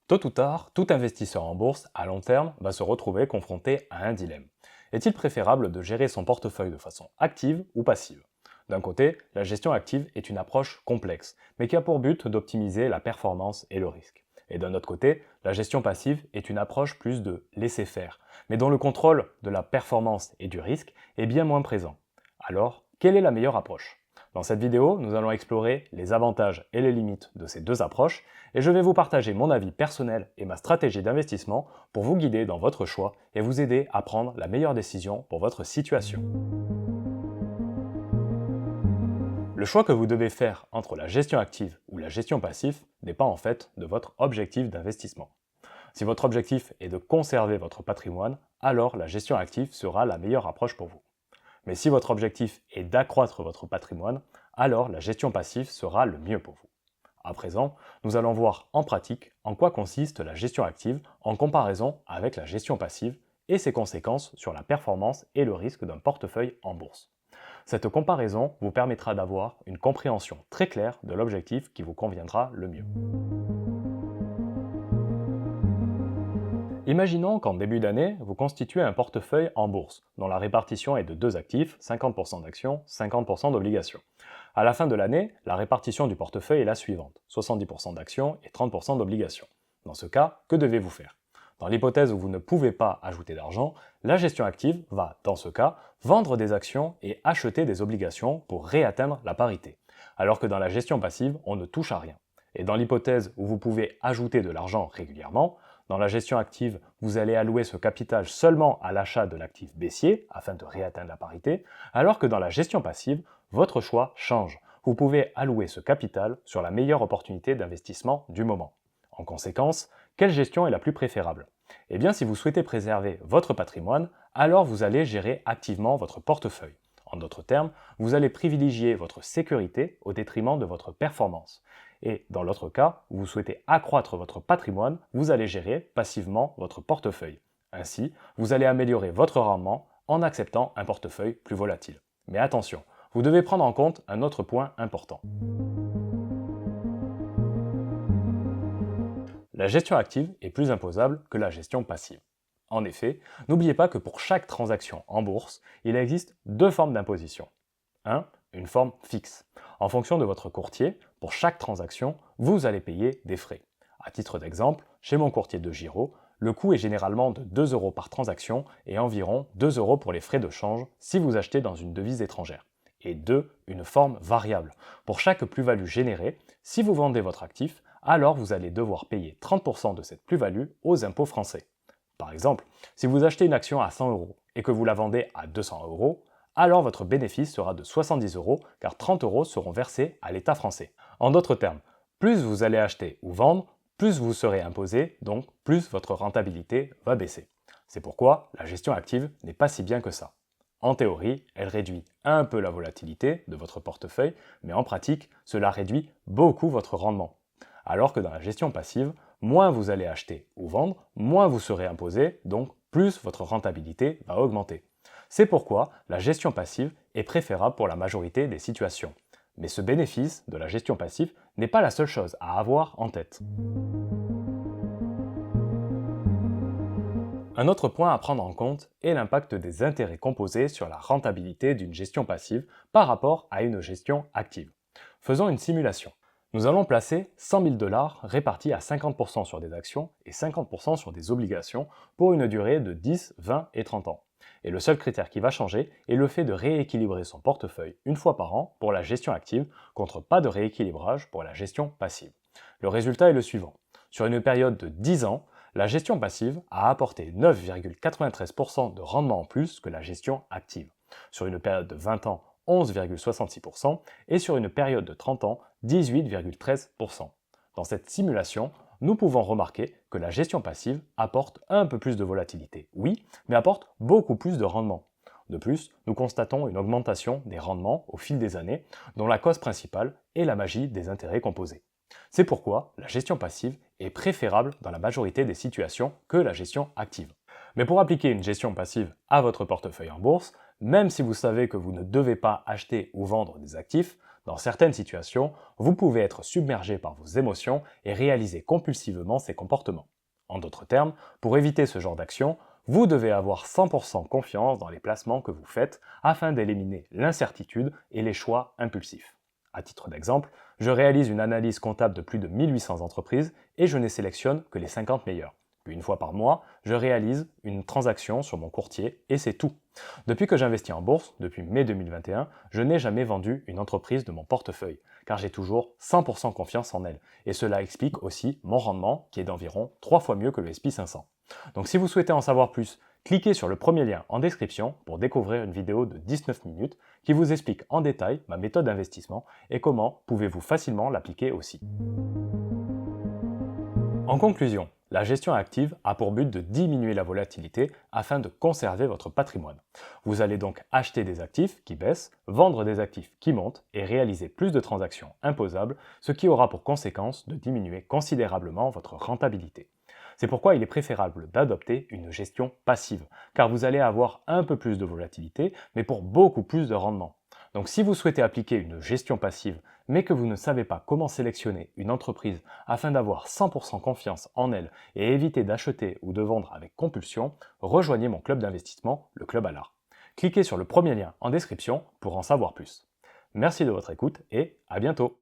Tôt ou tard, tout investisseur en bourse, à long terme, va se retrouver confronté à un dilemme. Est-il préférable de gérer son portefeuille de façon active ou passive? D'un côté, la gestion active est une approche complexe, mais qui a pour but d'optimiser la performance et le risque. Et d'un autre côté, la gestion passive est une approche plus de laisser faire, mais dont le contrôle de la performance et du risque est bien moins présent. Alors, quelle est la meilleure approche? Dans cette vidéo, nous allons explorer les avantages et les limites de ces deux approches et je vais vous partager mon avis personnel et ma stratégie d'investissement pour vous guider dans votre choix et vous aider à prendre la meilleure décision pour votre situation. Le choix que vous devez faire entre la gestion active ou la gestion passive dépend en fait de votre objectif d'investissement. Si votre objectif est de conserver votre patrimoine, alors la gestion active sera la meilleure approche pour vous. Mais si votre objectif est d'accroître votre patrimoine, alors la gestion passive sera le mieux pour vous. À présent, nous allons voir en pratique en quoi consiste la gestion active en comparaison avec la gestion passive et ses conséquences sur la performance et le risque d'un portefeuille en bourse. Cette comparaison vous permettra d'avoir une compréhension très claire de l'objectif qui vous conviendra le mieux. Imaginons qu'en début d'année, vous constituez un portefeuille en bourse, dont la répartition est de deux actifs, 50% d'actions, 50% d'obligations. À la fin de l'année, la répartition du portefeuille est la suivante, 70% d'actions et 30% d'obligations. Dans ce cas, que devez-vous faire? Dans l'hypothèse où vous ne pouvez pas ajouter d'argent, la gestion active va, dans ce cas, vendre des actions et acheter des obligations pour réatteindre la parité, alors que dans la gestion passive, on ne touche à rien. Et dans l'hypothèse où vous pouvez ajouter de l'argent régulièrement, dans la gestion active, vous allez allouer ce capital seulement à l'achat de l'actif baissier afin de réatteindre la parité, alors que dans la gestion passive, votre choix change. Vous pouvez allouer ce capital sur la meilleure opportunité d'investissement du moment. En conséquence, quelle gestion est la plus préférable? Eh bien, si vous souhaitez préserver votre patrimoine, alors vous allez gérer activement votre portefeuille. En d'autres termes, vous allez privilégier votre sécurité au détriment de votre performance. Et dans l'autre cas, où vous souhaitez accroître votre patrimoine, vous allez gérer passivement votre portefeuille. Ainsi, vous allez améliorer votre rendement en acceptant un portefeuille plus volatile. Mais attention, vous devez prendre en compte un autre point important. La gestion active est plus imposable que la gestion passive. En effet, n'oubliez pas que pour chaque transaction en bourse, il existe deux formes d'imposition. 1. Une forme fixe. En fonction de votre courtier, pour chaque transaction, vous allez payer des frais. À titre d'exemple, chez mon courtier de Giro, le coût est généralement de 2 euros par transaction et environ 2 euros pour les frais de change si vous achetez dans une devise étrangère. Et 2. Une forme variable. Pour chaque plus-value générée, si vous vendez votre actif, alors vous allez devoir payer 30% de cette plus-value aux impôts français. Par exemple, si vous achetez une action à 100 euros et que vous la vendez à 200 euros, alors votre bénéfice sera de 70 euros car 30 euros seront versés à l'État français. En d'autres termes, plus vous allez acheter ou vendre, plus vous serez imposé, donc plus votre rentabilité va baisser. C'est pourquoi la gestion active n'est pas si bien que ça. En théorie, elle réduit un peu la volatilité de votre portefeuille, mais en pratique, cela réduit beaucoup votre rendement. Alors que dans la gestion passive, moins vous allez acheter ou vendre, moins vous serez imposé, donc plus votre rentabilité va augmenter. C'est pourquoi la gestion passive est préférable pour la majorité des situations. Mais ce bénéfice de la gestion passive n'est pas la seule chose à avoir en tête. Un autre point à prendre en compte est l'impact des intérêts composés sur la rentabilité d'une gestion passive par rapport à une gestion active. Faisons une simulation. Nous allons placer 100 000 dollars répartis à 50% sur des actions et 50% sur des obligations pour une durée de 10, 20 et 30 ans. Et le seul critère qui va changer est le fait de rééquilibrer son portefeuille une fois par an pour la gestion active contre pas de rééquilibrage pour la gestion passive. Le résultat est le suivant. Sur une période de 10 ans, la gestion passive a apporté 9,93% de rendement en plus que la gestion active. Sur une période de 20 ans, 11,66% et sur une période de 30 ans, 18,13%. Dans cette simulation, nous pouvons remarquer que la gestion passive apporte un peu plus de volatilité, oui, mais apporte beaucoup plus de rendement. De plus, nous constatons une augmentation des rendements au fil des années, dont la cause principale est la magie des intérêts composés. C'est pourquoi la gestion passive est préférable dans la majorité des situations que la gestion active. Mais pour appliquer une gestion passive à votre portefeuille en bourse, même si vous savez que vous ne devez pas acheter ou vendre des actifs, Dans certaines situations, vous pouvez être submergé par vos émotions et réaliser compulsivement ces comportements. En d'autres termes, pour éviter ce genre d'action, vous devez avoir 100% confiance dans les placements que vous faites afin d'éliminer l'incertitude et les choix impulsifs. À titre d'exemple, je réalise une analyse comptable de plus de 1800 entreprises et je ne sélectionne que les 50 meilleures. Puis une fois par mois, je réalise une transaction sur mon courtier et c'est tout. Depuis que j'investis en bourse, depuis mai 2021, je n'ai jamais vendu une entreprise de mon portefeuille, car j'ai toujours 100% confiance en elle. Et cela explique aussi mon rendement qui est d'environ 3 fois mieux que le SP 500. Donc si vous souhaitez en savoir plus, cliquez sur le premier lien en description pour découvrir une vidéo de 19 minutes qui vous explique en détail ma méthode d'investissement et comment pouvez-vous facilement l'appliquer aussi. En conclusion, la gestion active a pour but de diminuer la volatilité afin de conserver votre patrimoine. Vous allez donc acheter des actifs qui baissent, vendre des actifs qui montent et réaliser plus de transactions imposables, ce qui aura pour conséquence de diminuer considérablement votre rentabilité. C'est pourquoi il est préférable d'adopter une gestion passive, car vous allez avoir un peu plus de volatilité, mais pour beaucoup plus de rendement. Donc si vous souhaitez appliquer une gestion passive, mais que vous ne savez pas comment sélectionner une entreprise afin d'avoir 100% confiance en elle et éviter d'acheter ou de vendre avec compulsion, rejoignez mon club d'investissement, le Club Allard. Cliquez sur le premier lien en description pour en savoir plus. Merci de votre écoute et à bientôt.